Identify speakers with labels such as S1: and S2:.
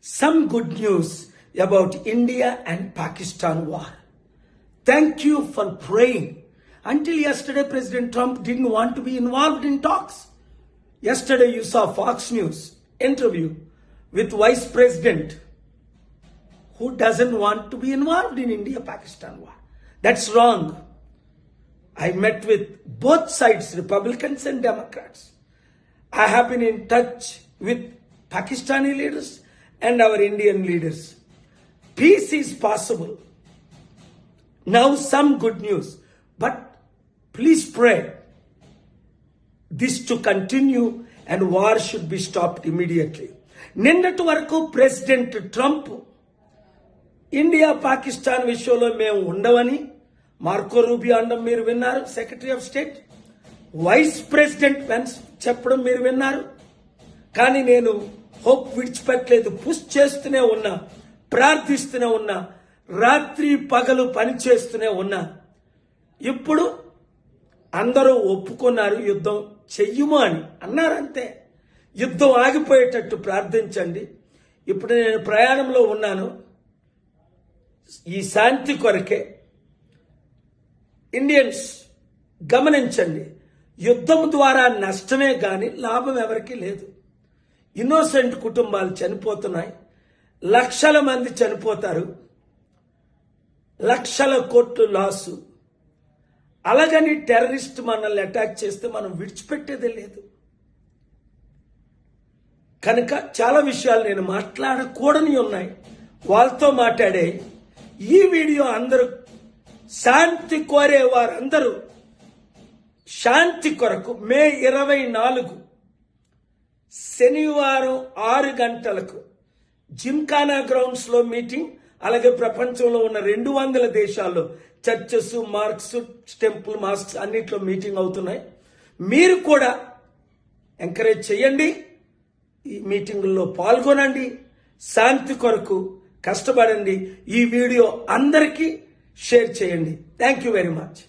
S1: some good news about India and Pakistan war. Thank you for praying. Until yesterday, President Trump didn't want to be involved in talks. Yesterday, you saw Fox News interview with Vice President who doesn't want to be involved in India-Pakistan war. That's wrong. I met with both sides, Republicans and Democrats. I have been in touch with Pakistani leaders and our Indian leaders. Peace is possible. Now some good news, but please pray this to continue and war should be stopped immediately. నిన్నటి వరకు president Trump India Pakistan విషయంలో మేము ఉండవని Marco Rubio అనడం మీరు విన్నారు, secretary of state. Vice president Pence చెప్పడం మీరు విన్నారు. కానీ నేను హోప్ విడిచిపెట్టలేదు, పుష్ చేస్తూనే ఉన్నా, ప్రార్థిస్తూనే ఉన్నా, రాత్రి పగలు పని చేస్తూనే ఉన్నా. ఇప్పుడు అందరూ ఒప్పుకున్నారు యుద్ధం చెయ్యము అని అన్నారు, అంతే. యుద్ధం ఆగిపోయేటట్టు ప్రార్థించండి. ఇప్పుడు నేను ప్రయాణంలో ఉన్నాను ఈ శాంతి కొరకే. ఇండియన్స్ గమనించండి, యుద్ధం ద్వారా నష్టమే కానీ లాభం ఎవరికీ లేదు. ఇన్నోసెంట్ కుటుంబాలు చనిపోతున్నాయి, లక్షల మంది చనిపోతారు, లక్షల కోట్లు లాసు. అలాగని టెర్రరిస్ట్ మనల్ని అటాక్ చేస్తే మనం విడిచిపెట్టేదే లేదు. కనుక చాలా విషయాలు నేను మాట్లాడకూడని ఉన్నాయి, వాళ్ళతో మాట్లాడే. ఈ వీడియో అందరూ శాంతి కోరే వారందరూ శాంతి కొరకు మే 24 శనివారం 6 గంటలకు జిమ్ఖానా గ్రౌండ్స్ లో మీటింగ్. అలాగే ప్రపంచంలో ఉన్న 200 దేశాల్లో చర్చెస్, మార్క్స్, టెంపుల్, మాస్క్స్ అన్నిట్లో మీటింగ్ అవుతున్నాయి. మీరు కూడా ఎంకరేజ్ చేయండి, ఈ మీటింగుల్లో పాల్గొనండి, శాంతి కొరకు కష్టపడండి. ఈ వీడియో అందరికీ షేర్ చేయండి. Thank you very much.